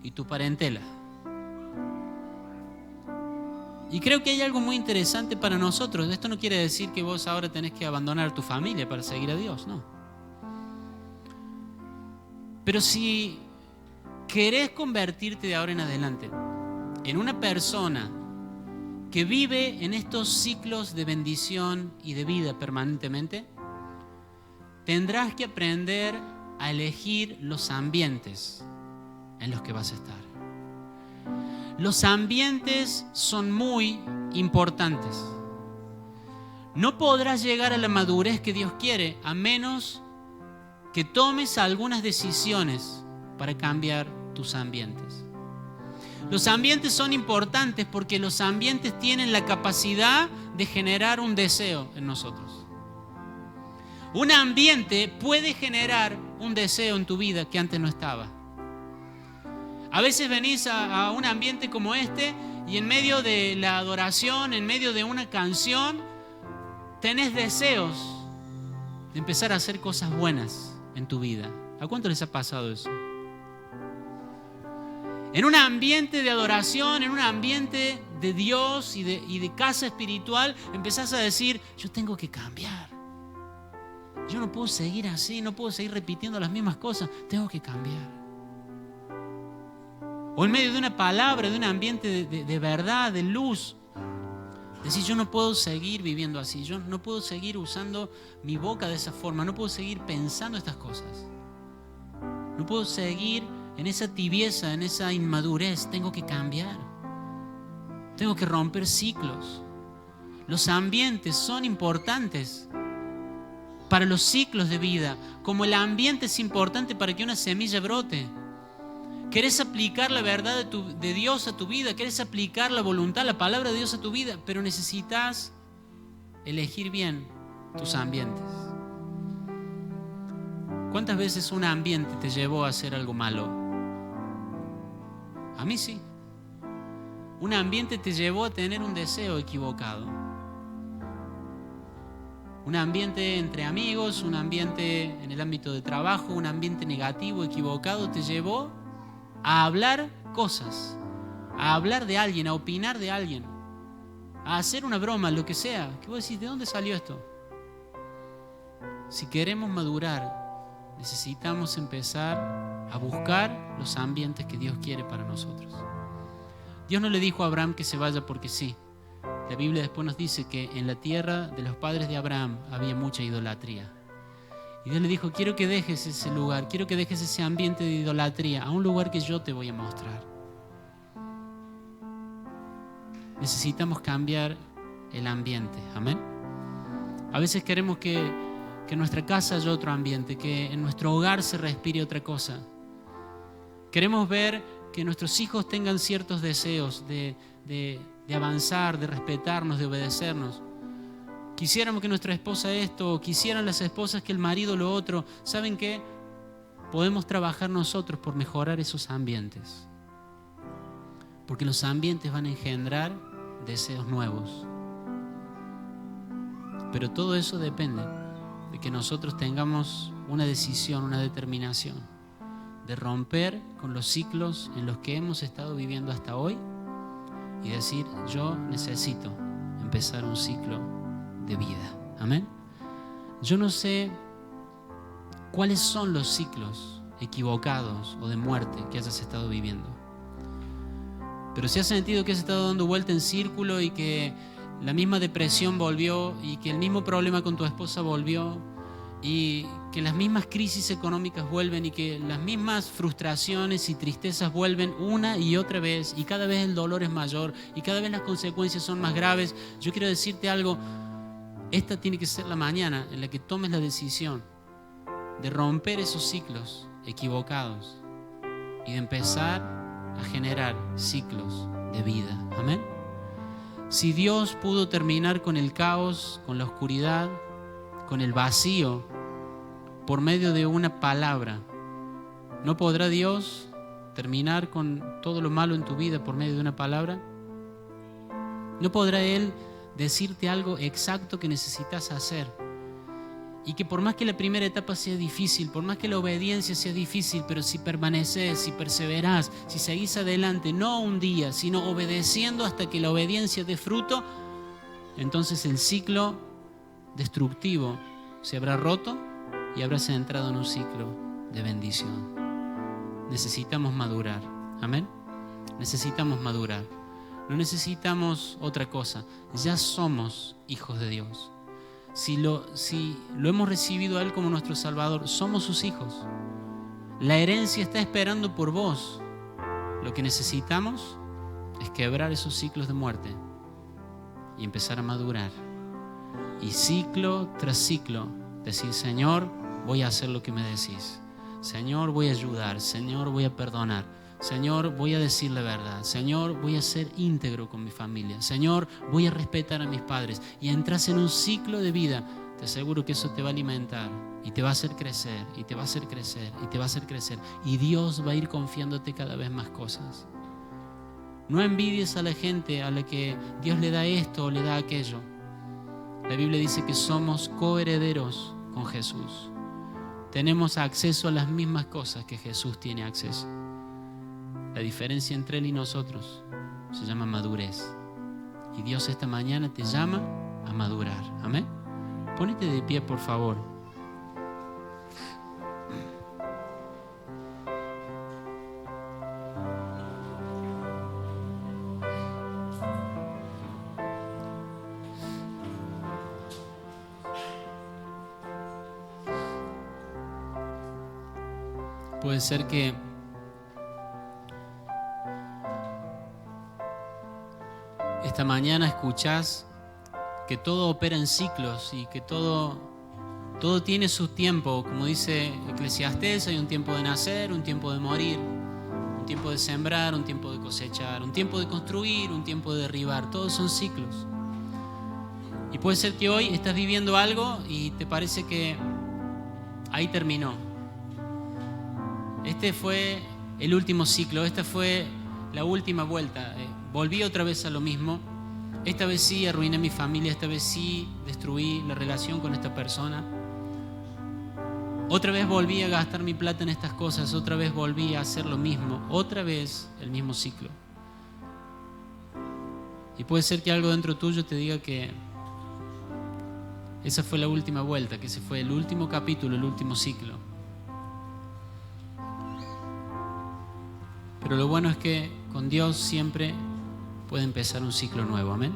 y tu parentela. Y creo que hay algo muy interesante para nosotros. Esto no quiere decir que vos ahora tenés que abandonar tu familia para seguir a Dios, no. Pero si querés convertirte de ahora en adelante en una persona que vive en estos ciclos de bendición y de vida permanentemente, tendrás que aprender a elegir los ambientes en los que vas a estar. Los ambientes son muy importantes. No podrás llegar a la madurez que Dios quiere a menos que tomes algunas decisiones para cambiar tus ambientes. Los ambientes son importantes porque los ambientes tienen la capacidad de generar un deseo en nosotros. Un ambiente puede generar un deseo en tu vida que antes no estaba. A veces venís a un ambiente como este y en medio de la adoración, en medio de una canción, tenés deseos de empezar a hacer cosas buenas en tu vida. ¿A cuánto les ha pasado eso? En un ambiente de adoración, en un ambiente de Dios y de casa espiritual, empezás a decir: yo tengo que cambiar. Yo no puedo seguir así, no puedo seguir repitiendo las mismas cosas, tengo que cambiar. O en medio de una palabra, de un ambiente de verdad, de luz, decir: yo no puedo seguir viviendo así, yo no puedo seguir usando mi boca de esa forma, no puedo seguir pensando estas cosas. No puedo seguir en esa tibieza, en esa inmadurez, tengo que cambiar. Tengo que romper ciclos. Los ambientes son importantes para los ciclos de vida, como el ambiente es importante para que una semilla brote. Querés aplicar la verdad de Dios a tu vida, querés aplicar la voluntad, la palabra de Dios a tu vida, pero necesitas elegir bien tus ambientes. ¿Cuántas veces un ambiente te llevó a hacer algo malo? A mí sí. Un ambiente te llevó a tener un deseo equivocado. Un ambiente entre amigos, un ambiente en el ámbito de trabajo, un ambiente negativo, equivocado, te llevó a hablar cosas, a hablar de alguien, a opinar de alguien, a hacer una broma, lo que sea. ¿Qué vos decís? ¿De dónde salió esto? Si queremos madurar, necesitamos empezar a buscar los ambientes que Dios quiere para nosotros. Dios no le dijo a Abraham que se vaya porque sí. La Biblia después nos dice que en la tierra de los padres de Abraham había mucha idolatría. Y Dios le dijo: quiero que dejes ese lugar, quiero que dejes ese ambiente de idolatría a un lugar que yo te voy a mostrar. Necesitamos cambiar el ambiente, amén. A veces queremos que en nuestra casa haya otro ambiente, que en nuestro hogar se respire otra cosa. Queremos ver que nuestros hijos tengan ciertos deseos de avanzar, de respetarnos, de obedecernos. Quisiéramos que nuestra esposa esto, o quisieran las esposas que el marido lo otro. ¿Saben qué? Podemos trabajar nosotros por mejorar esos ambientes. Porque los ambientes van a engendrar deseos nuevos. Pero todo eso depende de que nosotros tengamos una decisión, una determinación de romper con los ciclos en los que hemos estado viviendo hasta hoy y decir, yo necesito empezar un ciclo de vida. Amén. Yo no sé cuáles son los ciclos equivocados o de muerte que hayas estado viviendo. Pero si has sentido que has estado dando vuelta en círculo y que la misma depresión volvió y que el mismo problema con tu esposa volvió y que las mismas crisis económicas vuelven y que las mismas frustraciones y tristezas vuelven una y otra vez y cada vez el dolor es mayor y cada vez las consecuencias son más graves, yo quiero decirte algo, esta tiene que ser la mañana en la que tomes la decisión de romper esos ciclos equivocados y de empezar a generar ciclos de vida. Amén. Si Dios pudo terminar con el caos, con la oscuridad, con el vacío, por medio de una palabra, ¿no podrá Dios terminar con todo lo malo en tu vida por medio de una palabra? ¿No podrá Él decirte algo exacto que necesitas hacer? Y que por más que la primera etapa sea difícil, por más que la obediencia sea difícil, pero si permaneces, si perseverás, si seguís adelante, no un día, sino obedeciendo hasta que la obediencia dé fruto, entonces el ciclo destructivo se habrá roto y habrás entrado en un ciclo de bendición. Necesitamos madurar. Amén. Necesitamos madurar. No necesitamos otra cosa. Ya somos hijos de Dios. Si lo hemos recibido a Él como nuestro Salvador, somos sus hijos. La herencia está esperando por vos. Lo que necesitamos es quebrar esos ciclos de muerte y empezar a madurar. Y ciclo tras ciclo, decir, Señor, voy a hacer lo que me decís. Señor, voy a ayudar. Señor, voy a perdonar. Señor, voy a decir la verdad. Señor, voy a ser íntegro con mi familia. Señor, voy a respetar a mis padres. Y entras en un ciclo de vida. Te aseguro que eso te va a alimentar y te va a hacer crecer, y te va a hacer crecer, y te va a hacer crecer. Y Dios va a ir confiándote cada vez más cosas. No envidies a la gente a la que Dios le da esto o le da aquello. La Biblia dice que somos coherederos con Jesús. Tenemos acceso a las mismas cosas que Jesús tiene acceso. La diferencia entre Él y nosotros se llama madurez. Y Dios esta mañana te llama a madurar. Amén. Ponete de pie, por favor. Puede ser que esta mañana escuchás que todo opera en ciclos y que todo tiene su tiempo. Como dice Eclesiastés, hay un tiempo de nacer, un tiempo de morir, un tiempo de sembrar, un tiempo de cosechar, un tiempo de construir, un tiempo de derribar. Todos son ciclos. Y puede ser que hoy estás viviendo algo y te parece que ahí terminó. Este fue el último ciclo, esta fue la última vuelta. Volví otra vez a lo mismo. Esta vez sí arruiné mi familia, esta vez sí destruí la relación con esta persona. Otra vez volví a gastar mi plata en estas cosas, otra vez volví a hacer lo mismo, otra vez el mismo ciclo. Y puede ser que algo dentro tuyo te diga que esa fue la última vuelta, que ese fue el último capítulo, el último ciclo. Pero lo bueno es que con Dios siempre puede empezar un ciclo nuevo. Amén.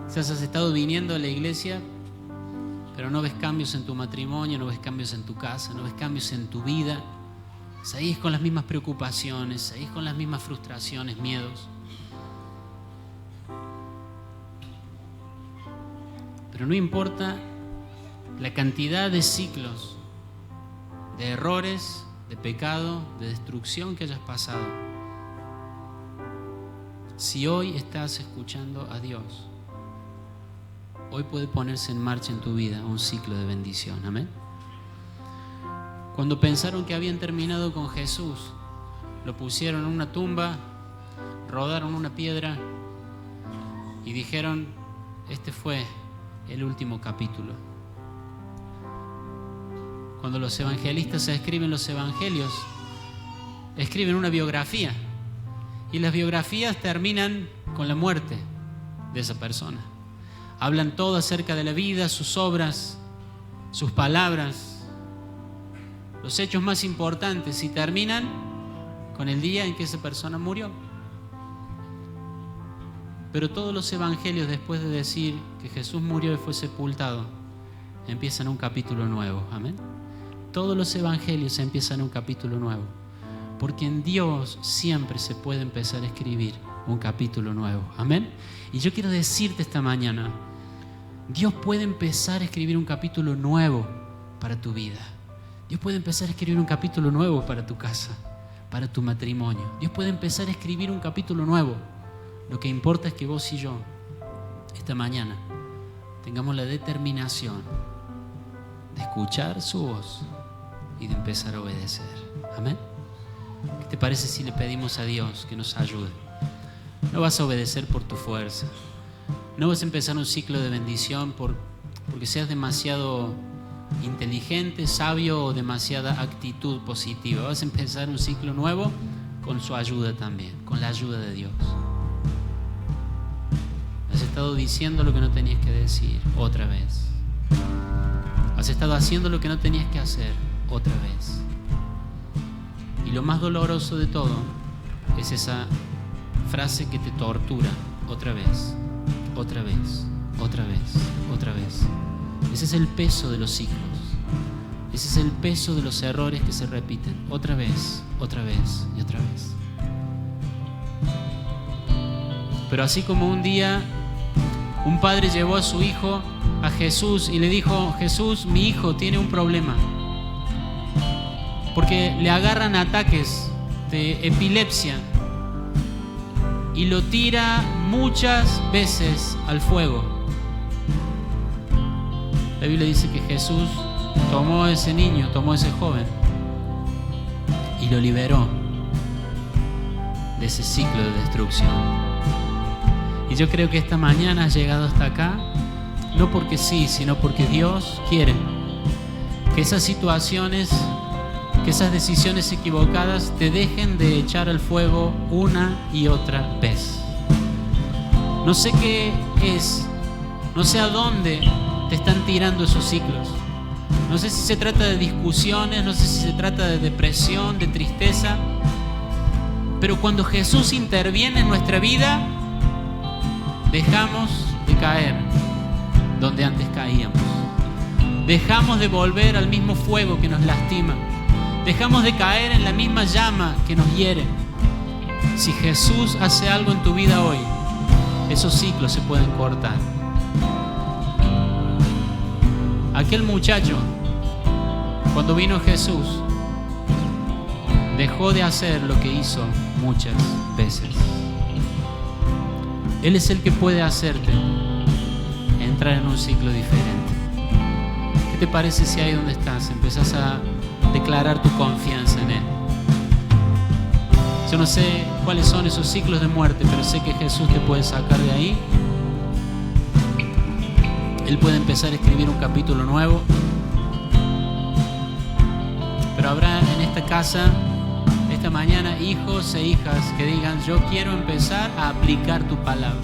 Quizás has estado viniendo a la iglesia, pero no ves cambios en tu matrimonio, no ves cambios en tu casa, no ves cambios en tu vida. Seguís con las mismas preocupaciones, seguís con las mismas frustraciones, miedos. Pero no importa la cantidad de ciclos, de errores, de pecado, de destrucción que hayas pasado. Si hoy estás escuchando a Dios, hoy puede ponerse en marcha en tu vida un ciclo de bendición. Amén. Cuando pensaron que habían terminado con Jesús, lo pusieron en una tumba, rodaron una piedra y dijeron, este fue el último capítulo. Cuando los evangelistas escriben los evangelios, escriben una biografía Y las biografías terminan con la muerte de esa persona. Hablan todo acerca de la vida, sus obras, sus palabras, los hechos más importantes, y terminan con el día en que esa persona murió. Pero todos los evangelios, después de decir que Jesús murió y fue sepultado, empiezan un capítulo nuevo. Amén. Todos los evangelios empiezan un capítulo nuevo. Porque en Dios siempre se puede empezar a escribir un capítulo nuevo. Amén. Y yo quiero decirte esta mañana, Dios puede empezar a escribir un capítulo nuevo para tu vida. Dios puede empezar a escribir un capítulo nuevo para tu casa, para tu matrimonio. Dios puede empezar a escribir un capítulo nuevo. Lo que importa es que vos y yo, esta mañana, tengamos la determinación de escuchar su voz y de empezar a obedecer. Amén. ¿Qué te parece si le pedimos a Dios que nos ayude? No vas a obedecer por tu fuerza. No vas a empezar un ciclo de bendición porque seas demasiado inteligente, sabio o demasiada actitud positiva. Vas a empezar un ciclo nuevo con su ayuda también, con la ayuda de Dios. Has estado diciendo lo que no tenías que decir otra vez. Has estado haciendo lo que no tenías que hacer otra vez. Y lo más doloroso de todo es esa frase que te tortura otra vez, otra vez, otra vez, otra vez. Ese es el peso de los ciclos. Ese es el peso de los errores que se repiten otra vez y otra vez. Pero así como un día un padre llevó a su hijo a Jesús y le dijo: Jesús, mi hijo tiene un problema, porque le agarran ataques de epilepsia, y lo tira muchas veces al fuego. La Biblia dice que Jesús tomó a ese niño, tomó a ese joven y lo liberó de ese ciclo de destrucción. Y yo creo que esta mañana has llegado hasta acá, no porque sí, sino porque Dios quiere que esas situaciones, que esas decisiones equivocadas te dejen de echar al fuego una y otra vez. No sé qué es, no sé a dónde te están tirando esos ciclos. No sé si se trata de discusiones, no sé si se trata de depresión, de tristeza. Pero cuando Jesús interviene en nuestra vida, dejamos de caer donde antes caíamos. Dejamos de volver al mismo fuego que nos lastima. Dejamos de caer en la misma llama que nos hiere. Si Jesús hace algo en tu vida hoy, esos ciclos se pueden cortar. Aquel muchacho, cuando vino Jesús, dejó de hacer lo que hizo muchas veces. Él es el que puede hacerte entrar en un ciclo diferente. ¿Qué te parece si ahí donde estás empezás a declarar tu confianza en Él? Yo no sé cuáles son esos ciclos de muerte, pero sé que Jesús te puede sacar de ahí. Él puede empezar a escribir un capítulo nuevo. Pero habrá en esta casa, esta mañana, hijos e hijas que digan: yo quiero empezar a aplicar tu palabra.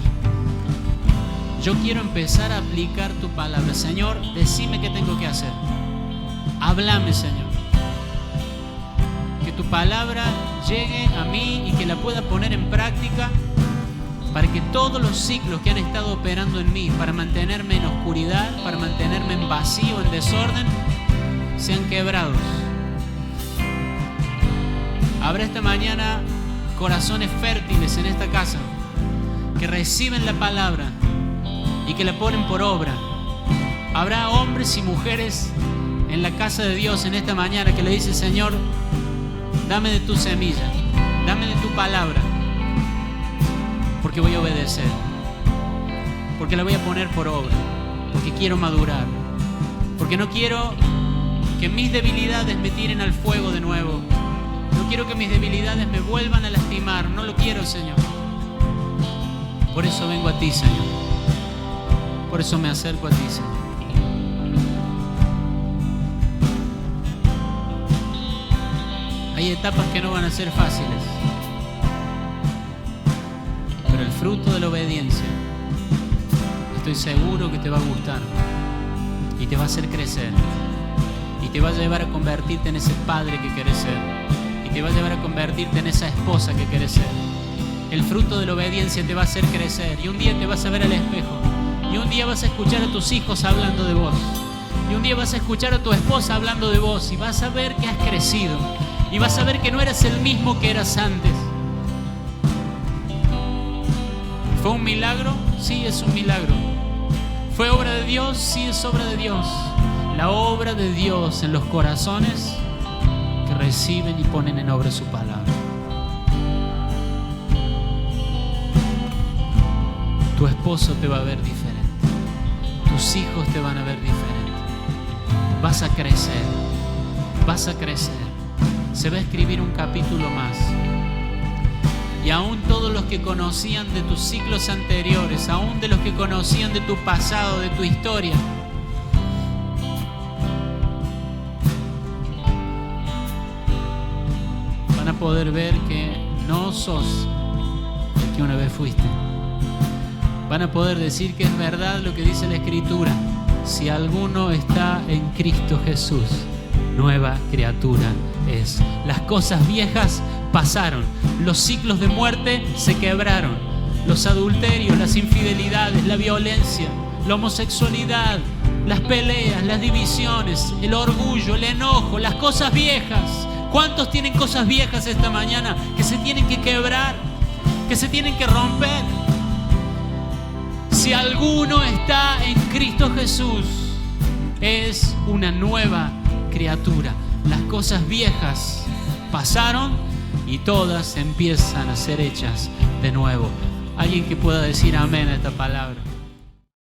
Yo quiero empezar a aplicar tu palabra. Señor, decime qué tengo que hacer. Háblame, Señor. Que tu palabra llegue a mí y que la pueda poner en práctica, para que todos los ciclos que han estado operando en mí para mantenerme en oscuridad, para mantenerme en vacío, en desorden, sean quebrados. Habrá esta mañana corazones fértiles en esta casa que reciben la palabra y que la ponen por obra. Habrá hombres y mujeres en la casa de Dios en esta mañana que le dicen: Señor, dame de tu semilla, dame de tu palabra, porque voy a obedecer, porque la voy a poner por obra, porque quiero madurar, porque no quiero que mis debilidades me tiren al fuego de nuevo. No quiero que mis debilidades me vuelvan a lastimar. No lo quiero, Señor. Por eso vengo a ti, Señor. Por eso me acerco a ti, Señor. Hay etapas que no van a ser fáciles. Pero el fruto de la obediencia, estoy seguro que te va a gustar y te va a hacer crecer y te va a llevar a convertirte en ese padre que querés ser y te va a llevar a convertirte en esa esposa que querés ser. El fruto de la obediencia te va a hacer crecer y un día te vas a ver al espejo y un día vas a escuchar a tus hijos hablando de vos y un día vas a escuchar a tu esposa hablando de vos y vas a ver que has crecido y vas a ver que no eras el mismo que eras antes. ¿Fue un milagro? Sí, es un milagro. ¿Fue obra de Dios? Sí, es obra de Dios. La obra de Dios en los corazones que reciben y ponen en obra su palabra. Tu esposo te va a ver diferente. Tus hijos te van a ver diferente. Vas a crecer. Vas a crecer. Se va a escribir un capítulo más. Y aún todos los que conocían de tus ciclos anteriores, aún de los que conocían de tu pasado, de tu historia, van a poder ver que no sos el que una vez fuiste. Van a poder decir que es verdad lo que dice la Escritura. Si alguno está en Cristo Jesús, nueva criatura es. Las cosas viejas pasaron, los ciclos de muerte se quebraron, los adulterios, las infidelidades, la violencia, la homosexualidad, las peleas, las divisiones, el orgullo, el enojo, las cosas viejas. ¿Cuántos tienen cosas viejas esta mañana que se tienen que quebrar, que se tienen que romper? Si alguno está en Cristo Jesús, es una nueva criatura. Las cosas viejas pasaron y todas empiezan a ser hechas de nuevo. Alguien que pueda decir amén a esta palabra.